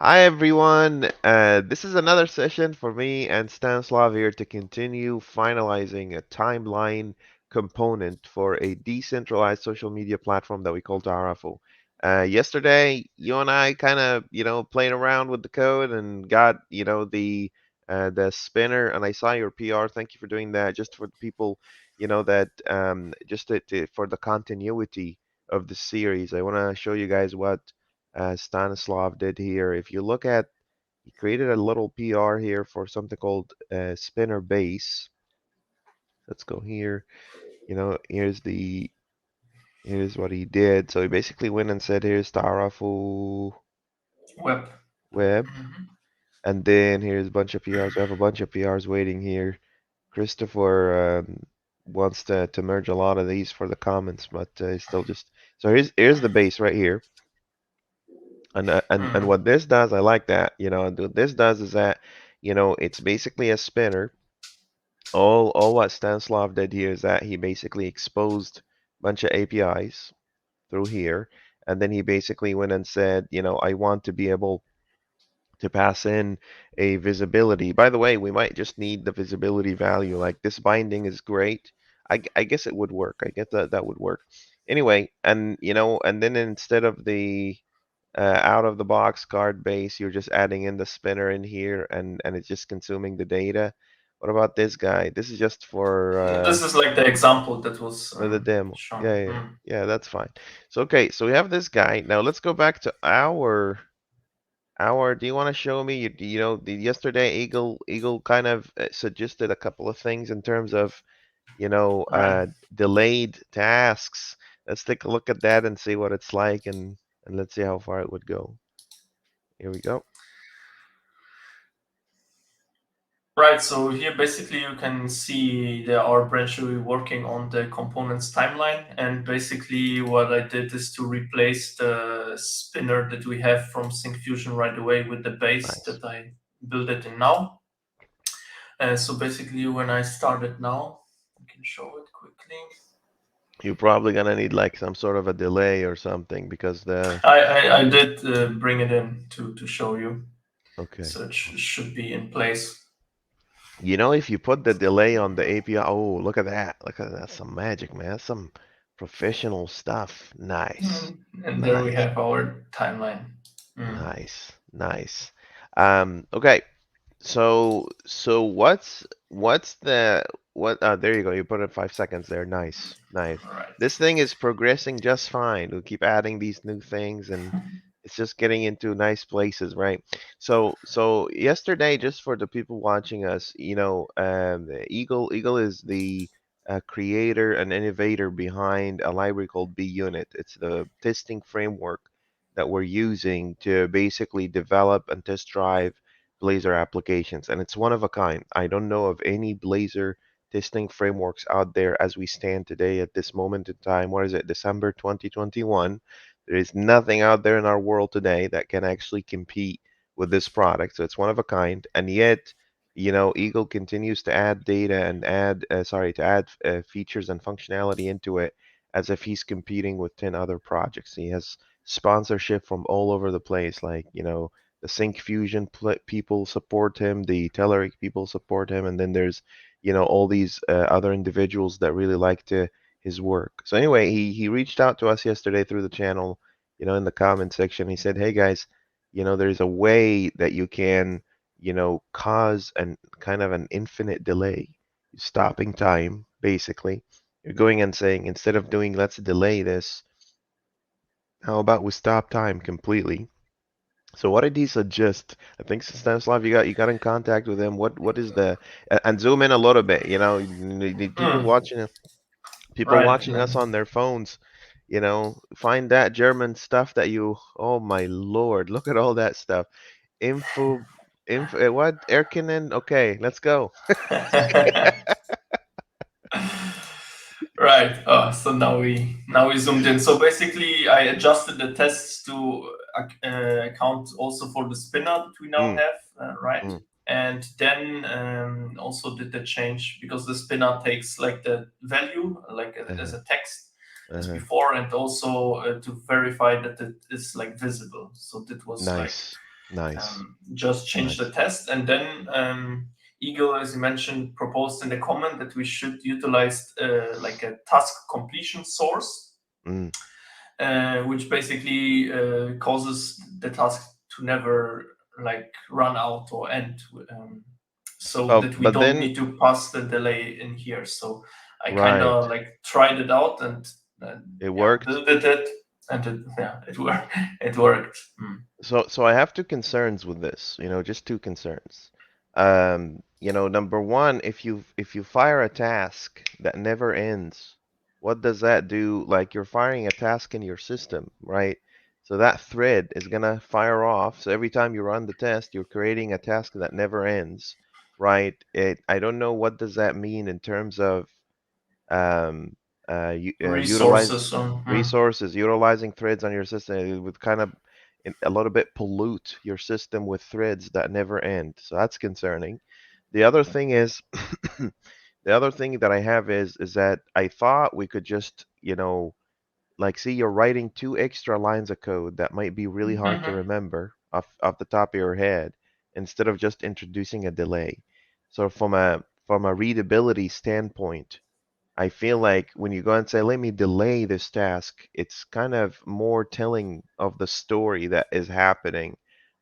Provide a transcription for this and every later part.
Hi everyone. This is another session for me and Stanislav here to continue finalizing a timeline component for a decentralized social media platform that we call Tarafu. Yesterday, you and I kind of, played around with the code and got, the spinner. And I saw your PR. Thank you for doing that. Just for the people, that just for the continuity of the series, I want to show you guys what Stanislav did here. If you look at, he created a little PR here for something called spinner base. Let's go here. Here's what he did. So he basically went and said, here's Tarafu Web. web, Mhm. and then here's a bunch of PRs. We have a bunch of PRs waiting here. Christopher wants to merge a lot of these for the comments, but he's still just. So here's the base right here. And Mhm. what this does, I like that. What this does is that, it's basically a spinner. All what Stanislav did here is that he basically exposed a bunch of APIs through here, and then he basically went and said, I want to be able to pass in a visibility. By the way, we might just need the visibility value. Like this binding is great. I guess it would work. I get that would work. Anyway, and then instead of the out of the box card base, you're just adding in the spinner in here and it's just consuming the data. What about this guy? This is just This is like the example that was for the demo. shown. Yeah, that's fine. So okay, so we have this guy. Now let's go back to our do you want to show me yesterday Eagle kind of suggested a couple of things in terms of Right. delayed tasks. Let's take a look at that and see what it's like and let's see how far it would go. Here we go. Right. So here basically you can see there are branch working on the components timeline, and basically what I did is to replace the spinner that we have from Syncfusion right away with the base Nice. that I built it in now. So basically when I start it now, I can show it quickly. You're probably gonna need like some sort of a delay or something because the I did bring it in to show you. okay. So it should be in place. If you put the delay on the API, oh, look at that. Look at that. Some magic, man. That's some professional stuff. Nice. And there we Nice. have our timeline. Mm. Nice. Nice. Okay. So what's the what there you go. You put it 5 seconds there. Nice. Nice. All right. This thing is progressing just fine. We'll keep adding these new things and it's just getting into nice places, right? So yesterday, just for the people watching us, Eagle is the creator and innovator behind a library called BUnit. It's the testing framework that we're using to basically develop and test drive Blazor applications, and it's one of a kind. I don't know of any Blazor testing frameworks out there as we stand today at this moment in time. What is it, December 2021? There is nothing out there in our world today that can actually compete with this product. So it's one of a kind, and yet, Eagle continues to add data and to add features and functionality into it as if he's competing with 10 other projects. He has sponsorship from all over the place, like, the Sync Fusion people support him, the Telerik people support him, and then there's, all these other individuals that really like his work. So anyway, he reached out to us yesterday through the channel, in the comment section. He said, "Hey guys, there's a way that you can, cause an kind of an infinite delay, stopping time, basically. You're going and saying instead of doing let's delay this, how about we stop time completely?" So what did he suggest? I think Stanislav, you got in contact with him. What is the and zoom in a little bit. The people Mm. Right. watching us on their phones. Find that German stuff that you. Oh my Lord! Look at all that stuff. What Erkinen? Okay, let's go. Right. So now we zoomed in. So basically, I adjusted the tests to account also for the spinner that we now Mm, have, right? mm, And then also did the change because the spinner takes like the value like as uh-huh, a text as uh-huh. before, and also to verify that it is like visible. So that was like Nice. Nice. Just change the Nice. test, and then Eagle, as you mentioned, proposed in the comment that we should utilize like a task completion source, Mm. which basically causes the task to never like run out or end, so Oh, that we but don't then need to pass the delay in here. So I kind right. of like tried it out, and It yeah, worked. did it, and it worked. It worked. So I have two concerns with this, just two concerns. Number one, if you fire a task that never ends, what does that do? Like you're firing a task in your system, right? So that thread is gonna fire off. So every time you run the test, you're creating a task that never ends, right? I don't know what does that mean in terms of um, utilize Resources. resources, utilizing threads on your system. It would kind of a little bit pollute your system with threads that never end. So that's concerning. The other thing is, the other thing that I have is that I thought we could just, like see you're writing two extra lines of code that might be really hard to remember off the top of your head instead of just introducing a delay. So from a readability standpoint, I feel like when you go and say, let me delay this task, it's kind of more telling of the story that is happening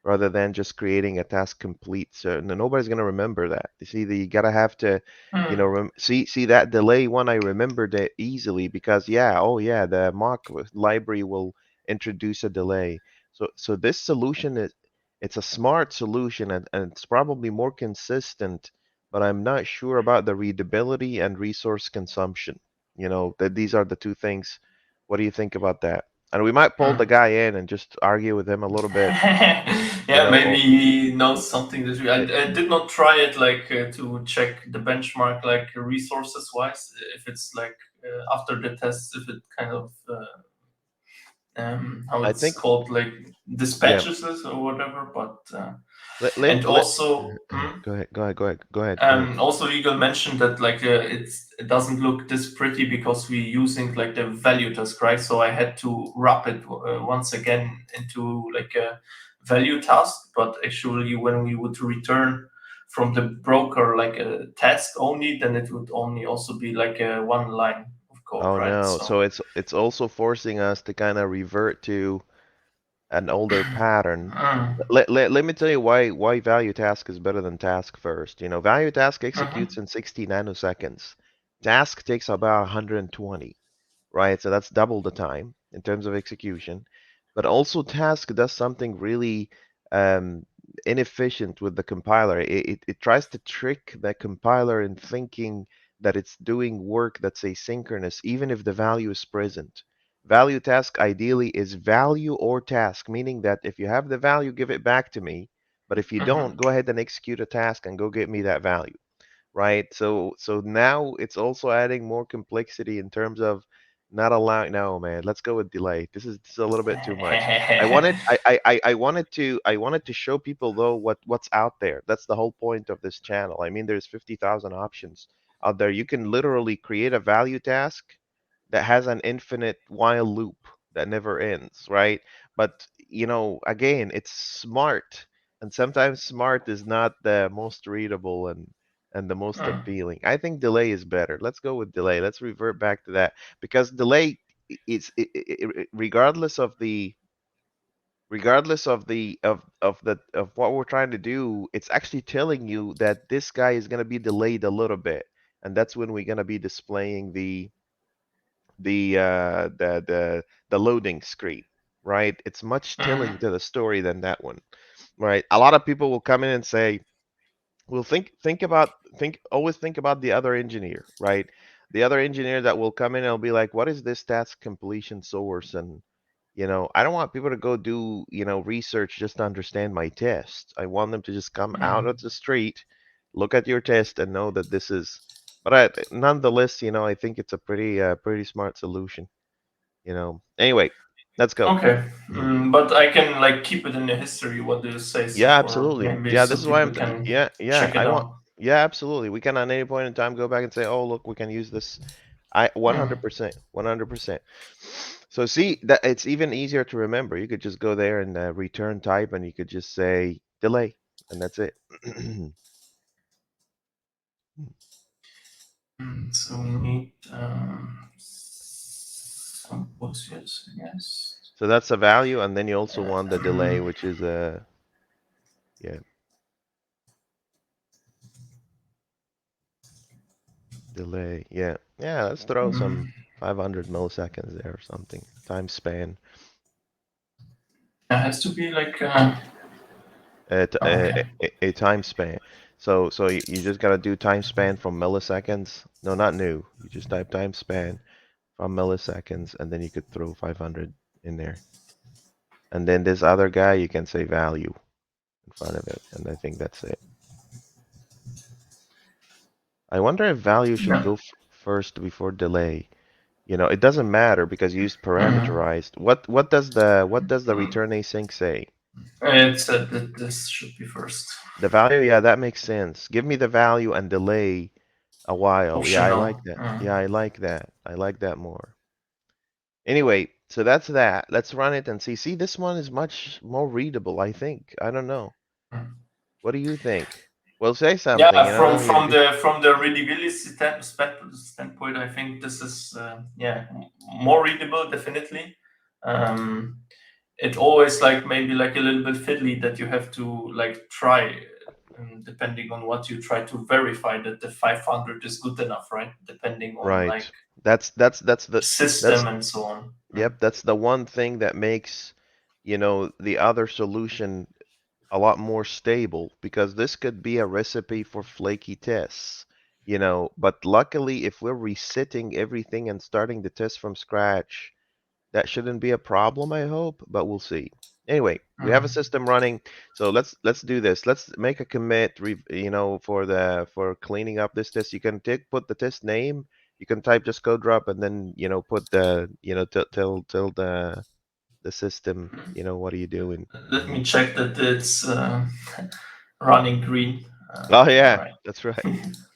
rather than just creating a task complete. So nobody's going to remember that. You see, you gotta have to, see that delay one. I remembered it easily because yeah, oh yeah, the mock library will introduce a delay. So this solution it's a smart solution and it's probably more consistent, but I'm not sure about the readability and resource consumption. That these are the two things. What do you think about that? And we might pull the guy in and just argue with him a little bit, Yeah, maybe or he knows something that I, eh, I did not try it like to check the benchmark like resources wise, if it's like after the test, if it kind of how I it's think, called, like yeah. dispatches this or whatever. But Let and let let. also Go ahead. Go ahead. Go ahead. Go ahead. Go ahead. Also, Eagle mentioned that like it doesn't look this pretty because we're using like the value task, right? So I had to wrap it once again into like a value task, but actually when we would return from the broker like a task only, then it would only also be like a one line of code, Oh right? no. So So it's also forcing us to kind of revert to an older pattern. Let me tell you why value task is better than task first. Value task executes in 60 nanoseconds. Task takes about 120, right? So that's double the time in terms of execution. But also task does something really um, inefficient with the compiler. It tries to trick the compiler in thinking that it's doing work that's asynchronous, even if the value is present. Value task ideally is value or task, meaning that if you have the value, give it back to me. But if you don't, go ahead and execute a task and go get me that value, right? So now it's also adding more complexity in terms of not allowing. No, man, let's go with delay. This is a little bit too much. I wanted to show people though what's out there. That's the whole point of this channel. I mean, there's 50,000 options out there. You can literally create a value task that has an infinite while loop that never ends, right? But again, it's smart, and sometimes smart is not the most readable and the most appealing. I think delay is better. Let's go with delay. Let's revert back to that because delay is regardless of the of what we're trying to do, it's actually telling you that this guy is going to be delayed a little bit, and that's when we're going to be displaying the loading screen, right? It's much telling to the story than that one, right? A lot of people will come in and say, well, always think about the other engineer, right? The other engineer that will come in and will be like, what is this task completion source? And I don't want people to go do research just to understand my test. I want them to just come out of the street, look at your test, and know that this is. But nonetheless, I think it's a pretty smart solution. Anyway, let's go. okay, Mhm. but I can like keep it in the history. What do you say? So Yeah, for absolutely. maybe Yeah, this some is why people can yeah, yeah. check I it want. out. Yeah, absolutely. We can at any point in time go back and say, oh, look, we can use this I Hmm. 100%, 100%. So see that it's even easier to remember. You could just go there and return type, and you could just say delay, and that's it. So we need some positions, yes. So that's a value, and then you also want the delay, Um, which is a yeah, delay. Yeah, yeah. Let's throw mm, some 500 milliseconds there or something. Time span. it has to be like A, okay. a time span. So you just gotta do time span from milliseconds. No, not new. You just type time span from milliseconds, and then you could throw 500 in there. And then this other guy, you can say value in front of it, and I think that's it. I wonder if value should Yeah. go first before delay. You know, it doesn't matter because you used Mm. parameterized. What does the return async say? It said that this should be first. The value, yeah, that makes sense. Give me the value and delay a while. Yeah, I like Optional. that. Yeah, I like that. I like that more. Anyway, so that's that. Let's run it and see. See, this one is much more readable, I think. I don't know. Mm. What do you think? Well, say something, Yeah, you know, from the readability standpoint, I think this is yeah more readable definitely. Um, it always like maybe like a little bit fiddly that you have to like try depending on what you try to verify that the 500 is good enough, right? Depending on like right. That's the system that's and so on. yep, that's the one thing that makes, you know, the other solution a lot more stable because this could be a recipe for flaky tests, you know, but luckily if we're resetting everything and starting the test from scratch, that shouldn't be a problem, I hope, but we'll see. Anyway, we have a Mm. system running, so let's do this. Let's make a commit, you know, for cleaning up this test. You can put the test name. You can type just code drop and then you know put the you know tell the system you know what are you doing. Let me check that it's running green. Oh yeah, Right. that's right.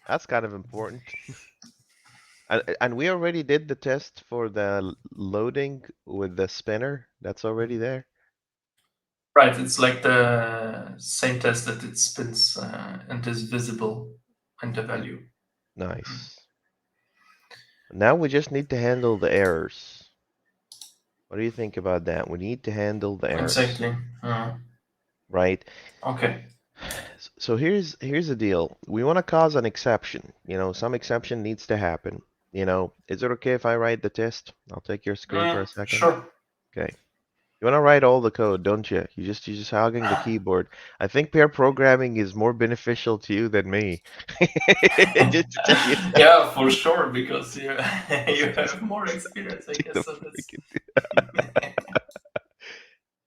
That's kind of important. And we already did the test for the loading with the spinner. That's already there. Right, it's like the same test that it spins and is visible in the value. Nice. Now we just need to handle the errors. What do you think about that? We need to handle the errors, Exactly. right? Okay. So here's the deal. We want to cause an exception. You know, some exception needs to happen. You know, is it okay if I write the test? I'll take your screen for a second. Sure. Okay. You want to write all the code, don't you? You're just hogging the keyboard. I think pair programming is more beneficial to you than me. Just to tell you that. Yeah, for sure, because you you have more experience, I Take the guess. So that's freaking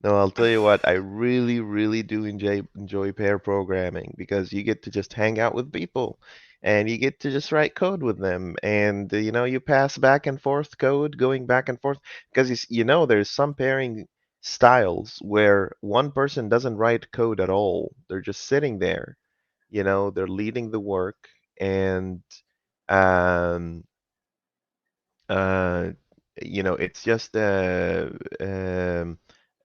No, I'll tell you what, I really, really do enjoy pair programming because you get to just hang out with people and you get to just write code with them and you know you pass back and forth code going back and forth because you know there's some pairing styles where one person doesn't write code at all. They're just sitting there, you know, they're leading the work and um uh you know it's just um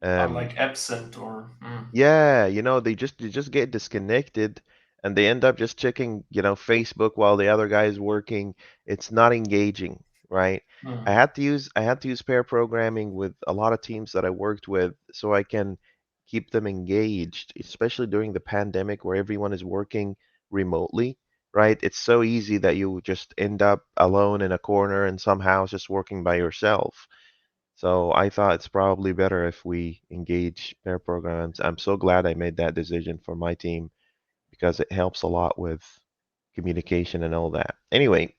um like absent or yeah, you know, they just get disconnected and they end up just checking, you know, Facebook while the other guy is working. It's not engaging, right? mm, I had to use pair programming with a lot of teams that I worked with so I can keep them engaged, especially during the pandemic where everyone is working remotely, right? It's so easy that you just end up alone in a corner in some house just working by yourself. So I thought it's probably better if we engage pair programs. I'm so glad I made that decision for my team because it helps a lot with communication and all that. Anyway,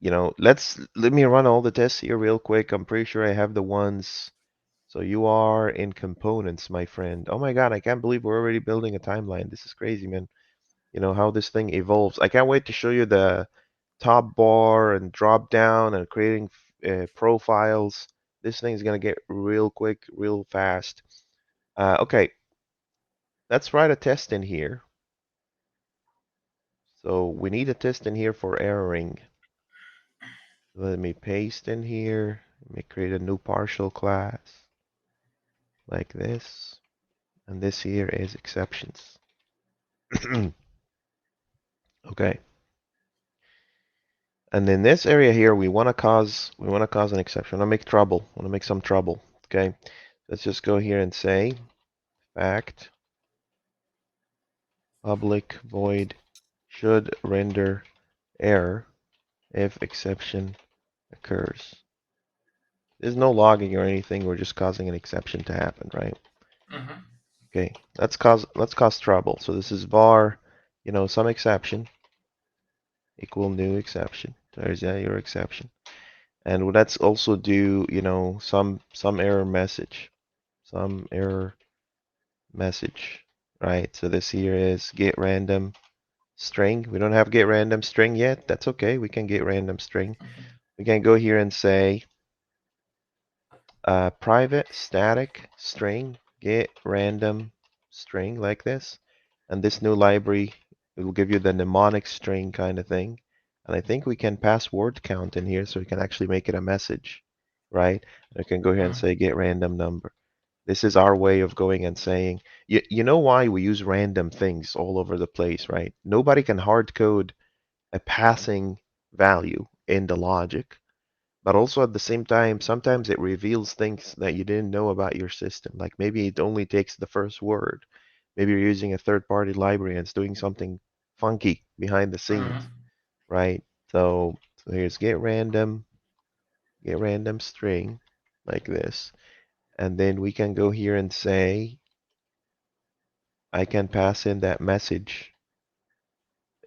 you know, let me run all the tests here real quick. I'm pretty sure I have the ones. So you are in components, my friend. Oh my God, I can't believe we're already building a timeline. This is crazy, man. You know how this thing evolves. I can't wait to show you the top bar and drop down and creating profiles. This thing's gonna get real quick, real fast. Okay, let's write a test in here. So we need a test in here for erroring. Let me paste in here. Let me create a new partial class like this. And this here is exceptions. Okay. And in this area here, we want to cause an exception. I want to make trouble. I want to make some trouble. Okay. Let's just go here and say fact public void should render error if exception occurs. There's no logging or anything. We're just causing an exception to happen, right? Mm-hmm. Okay. Let's cause trouble. So this is var, some exception equal new exception. There's your exception. And let's also do, some error message. Some error message, right? So this here is get random string. We don't have get random string yet. That's okay. We can get random string. We can go here and say private static string get random string like this. And this new library will give you the mnemonic string kind of thing. And I think we can pass word count in here so we can actually make it a message, right? And we can go here and say get random number. This is our way of going and saying, you know why we use random things all over the place, right? Nobody can hard code a passing value in the logic, but also at the same time, sometimes it reveals things that you didn't know about your system. Like maybe it only takes the first word. Maybe you're using a third-party library and it's doing something funky behind the scenes, Mm-hmm. right? So here's get random string like this. And then we can go here and say, I can pass in that message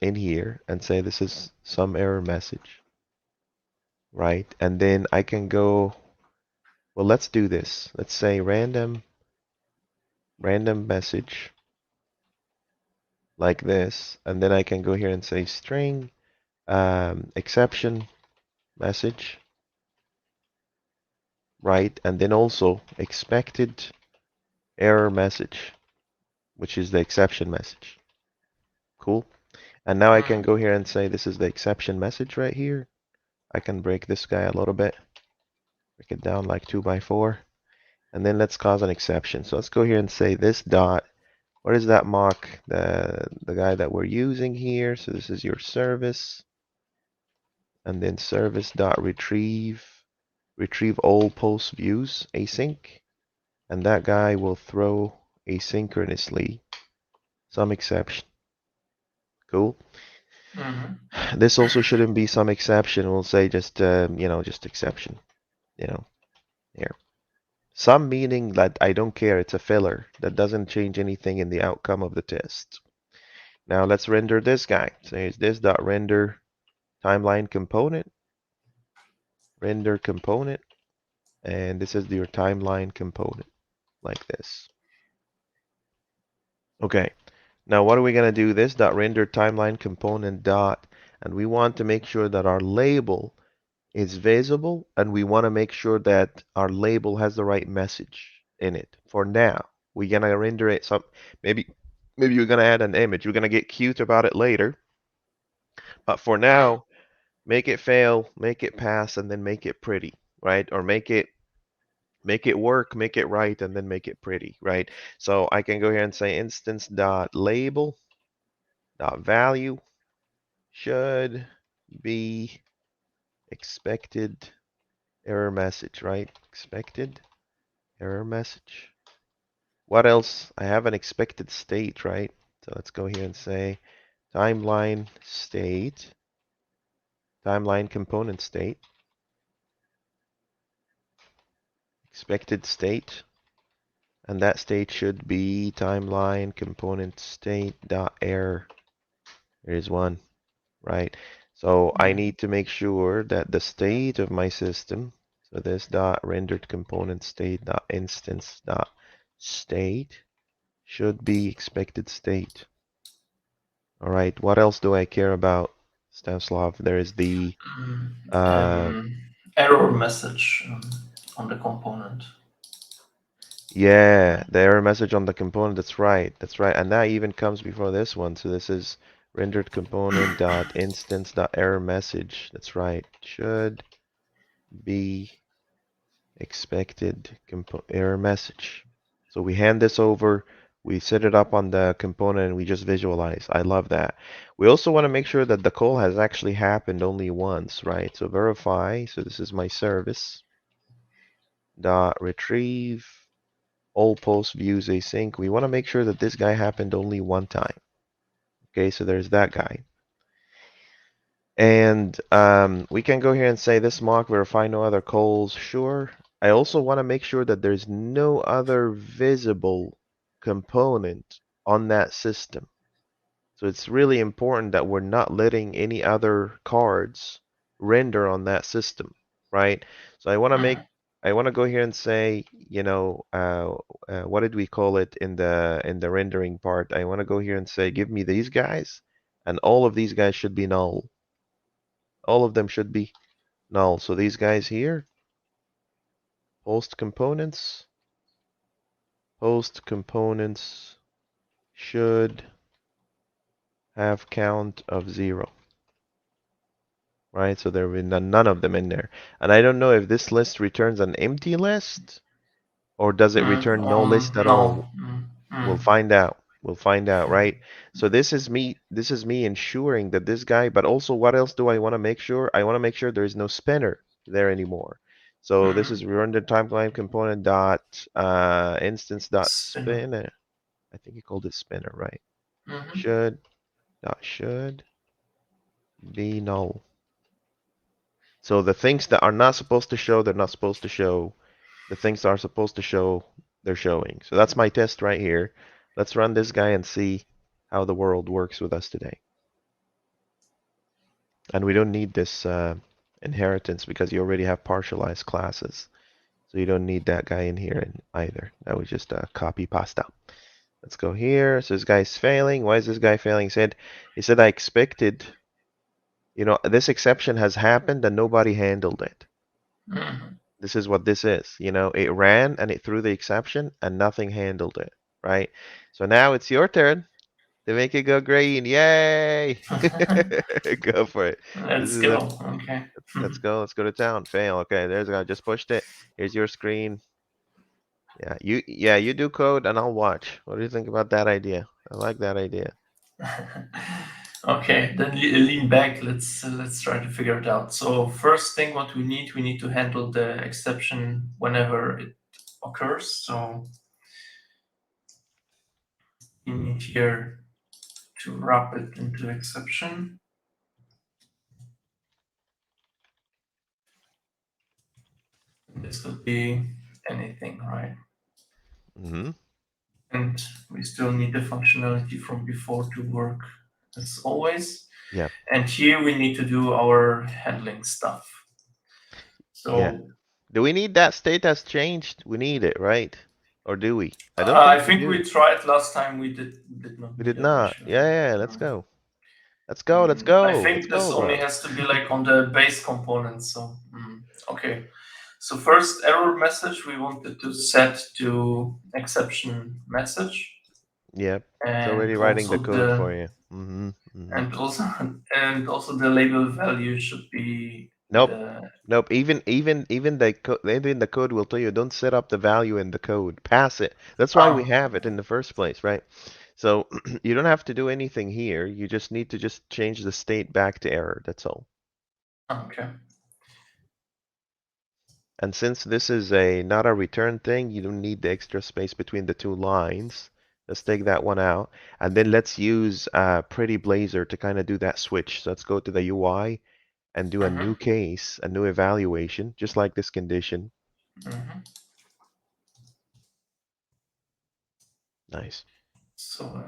in here and say this is some error message, right? And then I can go, well, let's do this. Let's say random message like this. And then I can go here and say string exception message, right? And then also expected error message, which is the exception message. Cool. And now I can go here and say this is the exception message right here. I can break this guy a little bit, break it down like 2 by 4, and then let's cause an exception. So let's go here and say this dot, what is that mock, the guy that we're using here. So this is your service, and then service dot retrieve all post views async, and that guy will throw asynchronously some exception. Cool. Mm-hmm. This also shouldn't be some exception. We'll say just just exception. Here. Some meaning that I don't care, it's a filler that doesn't change anything in the outcome of the test. Now let's render this guy. So here's this dot render timeline component, render component, and this is your timeline component like this. Okay. Now what are we gonna do? This dot render timeline component dot, and we want to make sure that our label is visible, and we want to make sure that our label has the right message in it. For now, we're gonna render it some, maybe you're gonna add an image. We're gonna get cute about it later, but for now, make it fail, make it pass, and then make it pretty, right? Or make it work, make it right, and then make it pretty, right? So I can go here and say instance dot label dot value should be expected error message, right? Expected error message. What else? I have an expected state, right? So let's go here and say timeline state, timeline component state, expected state, and that state should be timeline component state dot error. There is one, right? So I need to make sure that the state of my system, so this dot rendered component state dot instance dot state should be expected state. All right, what else do I care about, Stanislav? There is the Error message on the component. yeah, the error message on the component. That's right. That's right. And that even comes before this one. So this is rendered component dot instance dot error message. That's right. Should be expected error message. So we hand this over, we set it up on the component, and we just visualize. I love that. We also want to make sure that the call has actually happened only once, right? So verify. So this is my service dot retrieve all post views async. We want to make sure that this guy happened only one time. Okay, so there's that guy. And we can go here and say this mock verify no other calls. Sure. I also want to make sure that there's no other visible component on that system. So it's really important that we're not letting any other cards render on that system, right? So I want to go here and say, what did we call it in the rendering part? I want to go here and say, give me these guys, and all of these guys should be null. All of them should be null. So these guys here, post components should have count of 0, right? So there will be none of them in there. And I don't know if this list returns an empty list or does it return no list at No. all. We'll find out. We'll find out, right? So this is me ensuring that this guy, but also what else do I want to make sure? I want to make sure there is no spinner there anymore. So this is run the timeline component dot instance dot spinner. I think he called it spinner, right? Should be null. So the things that are not supposed to show, they're not supposed to show. The things that are supposed to show, they're showing. So that's my test right here. Let's run this guy and see how the world works with us today. And we don't need this inheritance because you already have partialized classes. So you don't need that guy in here either. That was just a copy pasta. Let's go here. So this guy's failing. Why is this guy failing? He said I expected, this exception has happened and nobody handled it. This is what this is. It ran and it threw the exception and nothing handled it, right? So now it's your turn to make it go green. Yay! Go for it. This Let's is go. a Okay. Let's go. Let's go to town. Fail. Okay, there's a guy. Just pushed it. Here's your screen. You do code and I'll watch. What do you think about that idea? I like that idea. Okay, then lean back. Let's try to figure it out. So first thing, what we need to handle the exception whenever it occurs. So we need here to wrap it into exception. This could be anything, right? Mm-hmm. And we still need the functionality from before to work as always. Yeah. And here we need to do our handling stuff. Yeah. So Do we need that state has changed? We need it, right? Or do we? I don't I think we think we do. tried last time. We did not We need did it not. actually. Yeah, let's go. Let's go. Let's I go. Let's think this go, only bro. has to be like on the base component. So okay. So first error message we wanted to set to exception message. Yep. It's already And writing the also code the for you. Mm-hmm. Mm-hmm. and also and also the label value should be Nope. the Nope. Even the code will tell you don't set up the value in the code. Pass it. That's why we have it in the first place, right? So you don't have to do anything here. You just need to just change the state back to error. That's all. okay. And since this is not a return thing, you don't need the extra space between the two lines. Let's take that one out. And then let's use Pretty Blazor to kind of do that switch. So let's go to the UI and do a new case, a new evaluation, just like this condition. Nice. So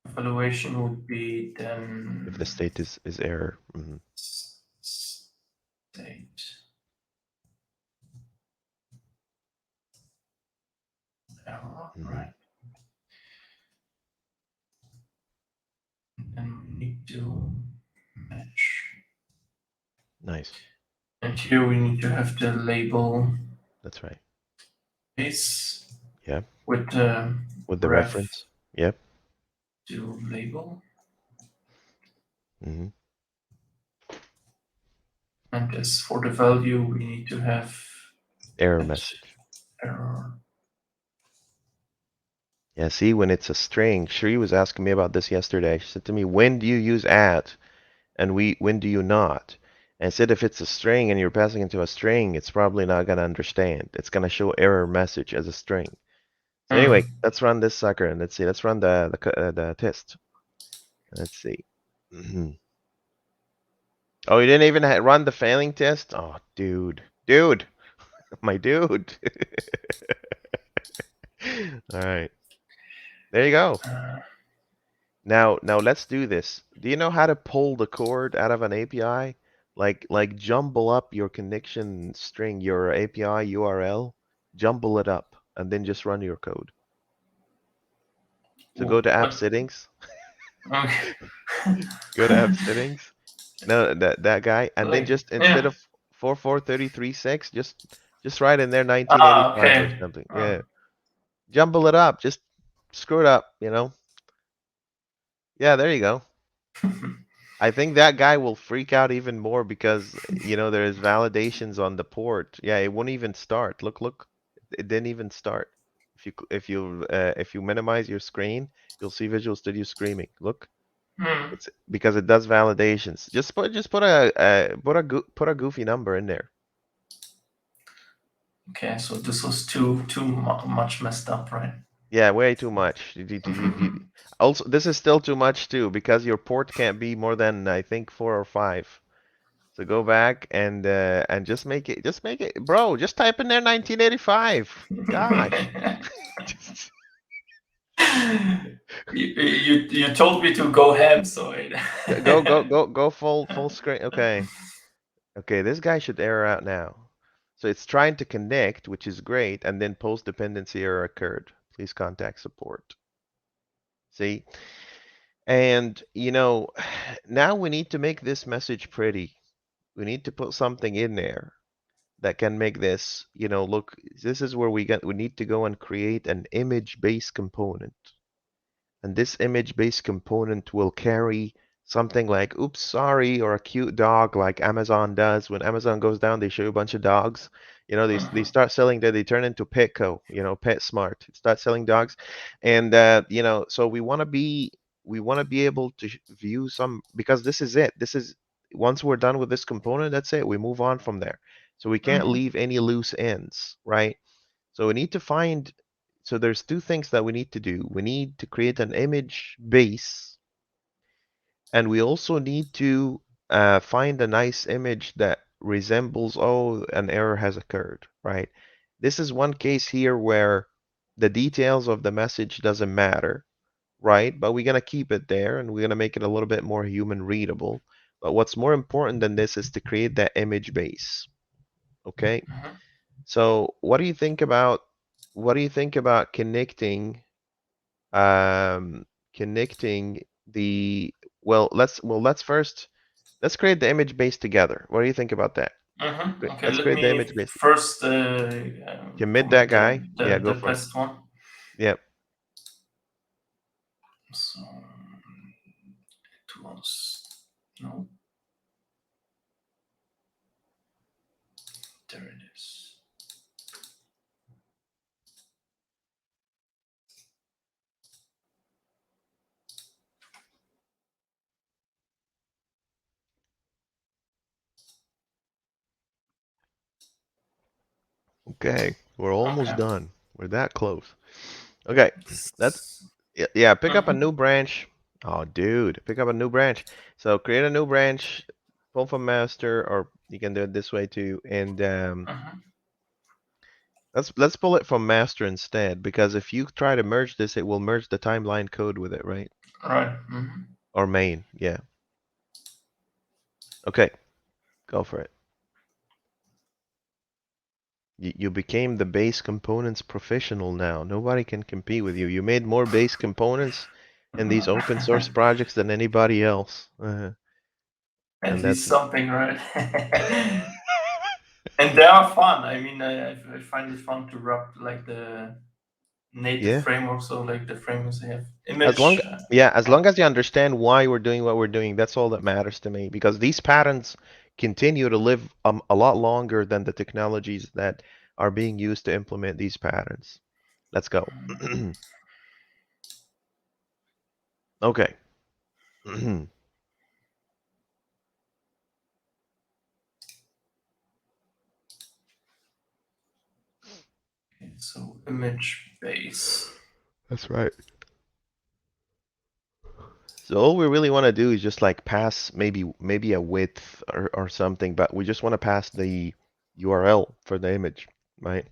evaluation would be then If the state is error. Mm-hmm. state error, Mm-hmm. right? And we need to match. Nice. And here we need to have the label That's right. base Yeah. with the With the ref reference. Yep. to label. Mm-hmm. And as for the value, we need to have Error message. error. Yeah, see, when it's a string, Shri was asking me about this yesterday. She said to me, when do you use at? And when do you not? And I said if it's a string and you're passing into a string, it's probably not going to understand. It's going to show error message as a string. So anyway, let's run this sucker and let's see. Let's run the test. Let's see. Oh, you didn't even run the failing test? Oh, dude. Dude. My dude. All right. There you go. Now let's do this. Do you know how to pull the cord out of an API? Like jumble up your connection string, your API URL, jumble it up, and then just run your code. So go to app settings. Okay. Go to app settings. No, that guy, and then Like, just instead yeah. of 44336, just write in there 1985 or Okay. something. Yeah. Jumble it up. Just screw it up, you know? Yeah, there you go. I think that guy will freak out even more because, you know, there is validations on the port. Yeah, it won't even start. Look. It didn't even start. If you minimize your screen, you'll see Visual Studio screaming. Look. It's because it does validations. Put a goofy number in there. Okay, so this was too much messed up, right? Yeah, way too much. Also, this is still too much too because your port can't be more than I think 4 or 5. So go back and just make it, bro. Just type in there 1985. Gosh. You told me to go ham, so Go full screen. Okay. Okay, this guy should error out now. So it's trying to connect, which is great, and then post dependency error occurred. Please contact support. See? And you know, now we need to make this message pretty. We need to put something in there that can make this, you know, look, this is where we need to go and create an image-based component. And this image-based component will carry something like, oops, sorry, or a cute dog like Amazon does. When Amazon goes down, they show you a bunch of dogs. You know, they start selling that, they turn into Petco, you know, PetSmart. Start selling dogs. And you know, so we want to be able to view some because this is it. This is once we're done with this component, that's it. We move on from there. So we can't leave any loose ends, right? So we need to find, so there's two things that we need to do. We need to create an image base, and we also need to find a nice image that resembles, oh, an error has occurred, right? This is one case here where the details of the message doesn't matter, right? But we're gonna keep it there and we're gonna make it a little bit more human readable. But what's more important than this is to create that image base, okay? So what do you think about connecting the let's create the image base together. What do you think about that? Okay, Let's let create the me image base. first Commit that commit guy. Yeah, go the for it. best one. Yep. So it was no. There it is. Okay. We're almost Okay. done. We're that close. Okay. Let's yeah, pick up a new branch. Oh, dude, pick up a new branch. So create a new branch, pull from master, or you can do it this way too. And let's pull it from master instead, because if you try to merge this, it will merge the timeline code with it, right? Right. Or main, yeah. Okay, go for it. You became the base components professional now. Nobody can compete with you. You made more base components in these open source projects than anybody else. At And least that's something, right? And they are fun. I mean, I find it fun to rub like the native yeah. framework. So like the frameworks they have As long image. as you understand why we're doing what we're doing, that's all that matters to me. Because these patterns continue to live a lot longer than the technologies that are being used to implement these patterns. Let's go. Okay. So image base. That's right. So all we really want to do is just like pass maybe a width or something, but we just want to pass the URL for the image, right?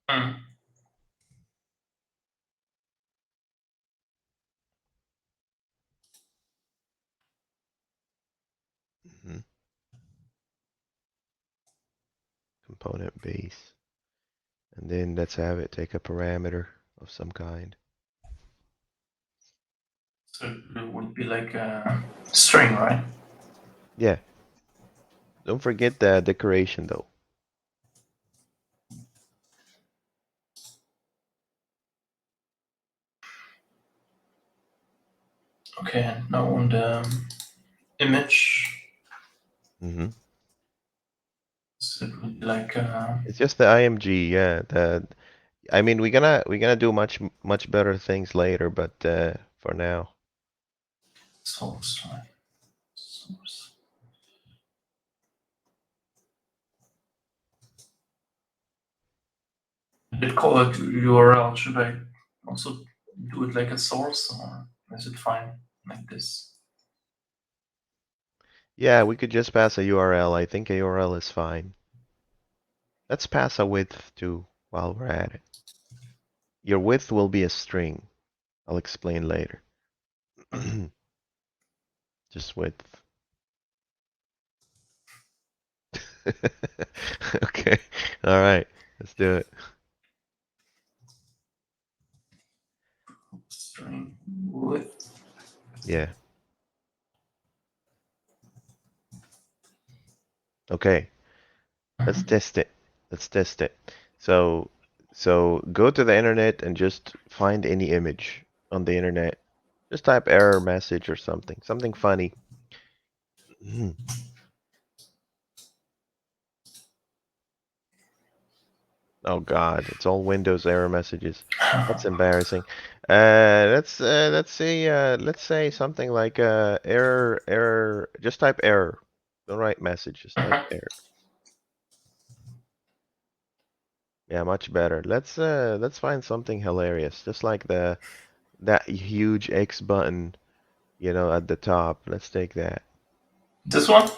Mm. Mhm. Component base. And then let's have it take a parameter of some kind. So it would be like a string, right? Yeah. Don't forget the decoration though. Okay, and now on the image, Hmm. so it would be like It's just the IMG, yeah. I mean, we're gonna do much better things later, but for now, source, right? Source. Did call it URL. Should I also do it like a source, or is it fine like this? yeah, we could just pass a URL. I think a URL is fine. Let's pass a width too while we're at it. Your width will be a string. I'll explain later. Just width. Okay. All right. Let's do it. String width. Yeah. Okay. Let's Mhm. test it. Let's test it. So, so go to the internet and just find any image on the internet. Just type error message or something. Something funny. Oh God, it's all Windows error messages. That's embarrassing. Let's say something like error. Just type error. Don't write message. Just type Mhm. error. Yeah, much better. Let's find something hilarious. Just like the that huge X button, at the top. Let's take that. This one,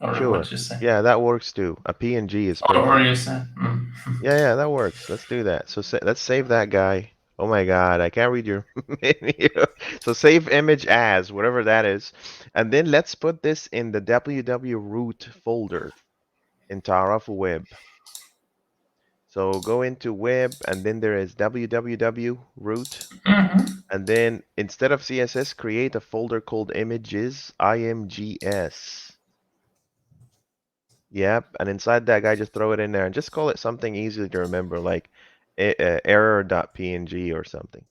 or what Sure. you say? Yeah, that works too. A PNG is Or perfect. you say? Mm. Yeah, that works. Let's do that. So let's save that guy. Oh my God, I can't read your menu. So save image as, whatever that is. And then let's put this in the www root folder in Tarafu web. So go into web and then there is www root. Mhm. And then instead of CSS, create a folder called images, imgs. Yep, and inside that guy, just throw it in there and just call it something easy to remember, like error.png or something.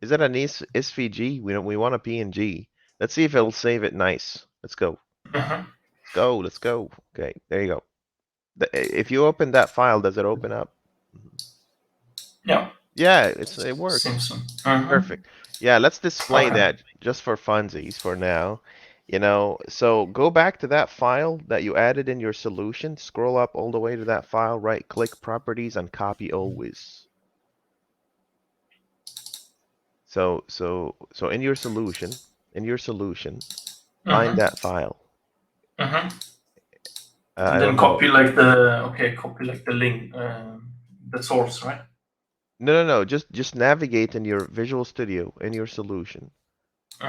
Is that an SVG? We want a PNG. Let's see if it'll save it nice. Let's go. Mhm. Let's go. Let's go. Okay, there you go. If you open that file, does it open up? Mhm. Yeah, Yeah, it works. seems so. Mhm. Perfect. Yeah, let's display Okay. that just for funsies for now. So go back to that file that you added in your solution, scroll up all the way to that file, right click properties and copy always. So in your solution, find Mhm. that file. Mhm. I And don't then know. copy like the link, the source, right? No. Just navigate in your Visual Studio in your solution.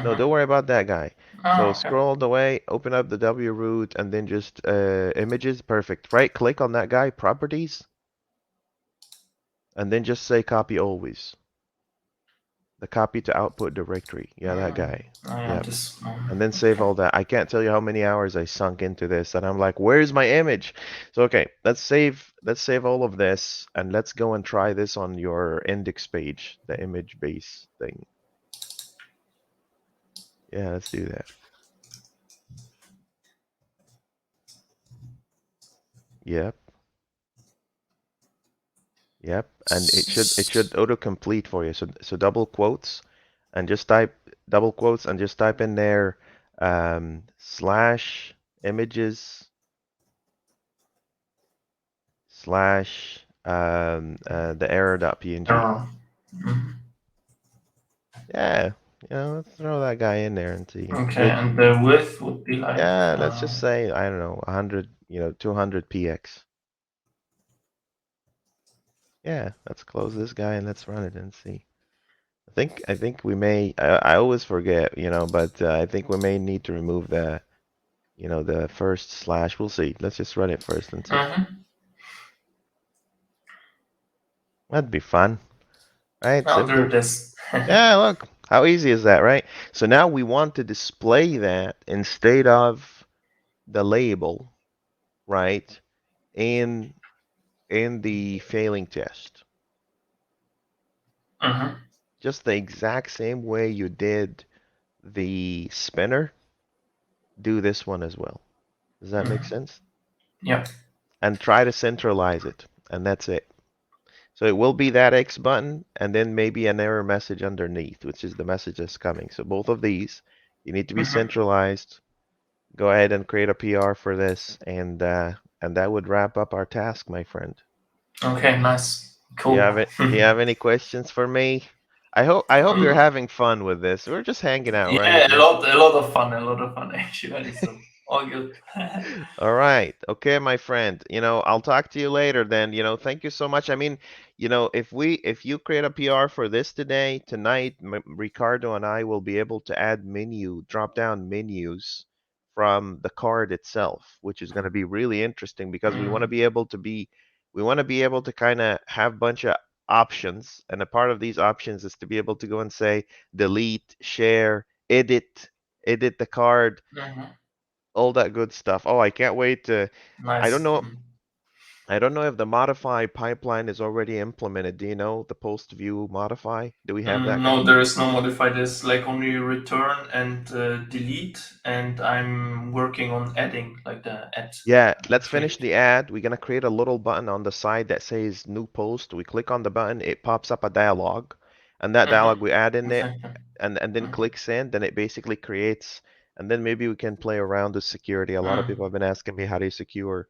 No, Mhm. don't worry about that guy. So Oh, okay. scroll all the way, open up the W root, and then just images. Perfect. Right click on that guy, properties, and then just say copy always. The copy to output directory. Yeah, that guy. I am Yep. this. And then save Okay. all that. I can't tell you how many hours I sunk into this, and I'm like, where's my image? So okay, let's save all of this, and let's go and try this on your index page, the image base thing. Yeah, let's do that. Yep. Yep. And it should autocomplete for you. So double quotes and just type double quotes and just type in there slash images slash the error.png. Mhm. Yeah, let's throw that guy in there and see. Okay, and the width would be like Yeah, let's just say, I don't know, 100, 200 px. Yeah, let's close this guy and let's run it and see. I think we may, I always forget, but I think we may need to remove the first slash. We'll see. Let's just run it first and see. Mhm. That'd be fun, right? Now there Simple. it is. Yeah, look, how easy is that, right? So now we want to display that instead of the label, right? In the failing test. Mhm. Just the exact same way you did the spinner, do this one as well. Does that make Mhm. sense? Yeah. And try to centralize it, and that's it. So it will be that X button, and then maybe an error message underneath, which is the message that's coming. So both of these, you need to be Mhm. centralized. Go ahead and create a PR for this, and that would wrap up our task, my friend. Okay, nice. Do you Cool. have it? Do you have any questions for me? I hope you're Mm, having fun with this. We're just hanging out, right? yeah, a lot of fun actually. So all good. All right. Okay, my friend. I'll talk to you later then. Thank you so much. I mean, if you create a PR for this today, tonight, Ricardo and I will be able to add drop down menus from the card itself, which is going to be really interesting because Mm, we want to be able to kind of have a bunch of options, and a part of these options is to be able to go and say delete, share, edit the card, mhm. all that good stuff. Oh, I can't wait to. I don't Nice. know. Mm. I don't know if the modify pipeline is already implemented. Do you know the post view modify? Do we have that No, guy? there is no modify. There's like only return and delete, and I'm working on adding like the add Yeah, let's actually. finish the ad. We're gonna create a little button on the side that says new post. We click on the button, it pops up a dialog, and that Mhm. dialog we add in it, Exactly. and then Mhm. click send, then it basically creates, and then maybe we can play around with security. A lot of people Mm. have been asking me how do you secure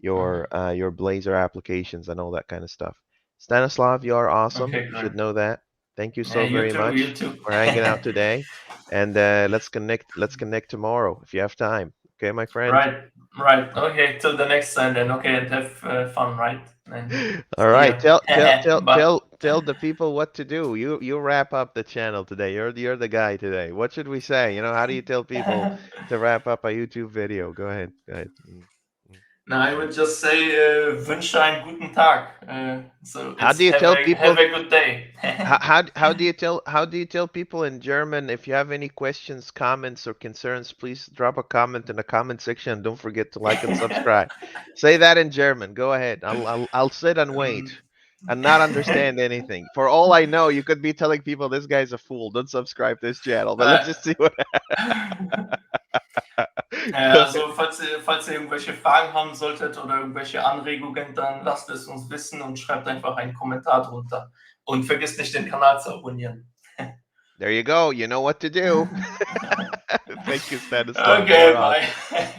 Mhm. your Blazor applications and all that kind of stuff. Stanislav, you are awesome. Okay, You great. should know that. Thank you Yeah, so you very too. You much too. for hanging out today, and let's connect tomorrow if you have time. Okay, my friend. Right, right. Okay, till the next time then. Okay, and have fun, right? And All see right, ya. tell tell tell Bye. tell tell the people what to do. You wrap up the channel today. You're the guy today. What should we say? How do you tell people to wrap up a YouTube video? Go ahead. Go ahead. Mm, Now I mm. would just say wünsche einen guten Tag. So How it's do you tell have people? a good day. How do you tell people in German? If you have any questions, comments, or concerns, please drop a comment in the comment section. Don't forget to like and subscribe. Say that in German. Go ahead. I'll sit and wait Um, and not understand anything. For all I know, you could be telling people this guy's a fool. Don't subscribe to this channel. But let's äh, just see what. Go ahead. also, falls ihr irgendwelche Fragen haben solltet oder irgendwelche Anregungen, dann lasst es uns wissen und schreibt einfach einen Kommentar drunter. Und vergisst nicht, den Kanal zu abonnieren. There you go. You know what to do. Thank you, Stanislav. You are Okay, awesome.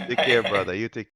Take care, bye. brother. You take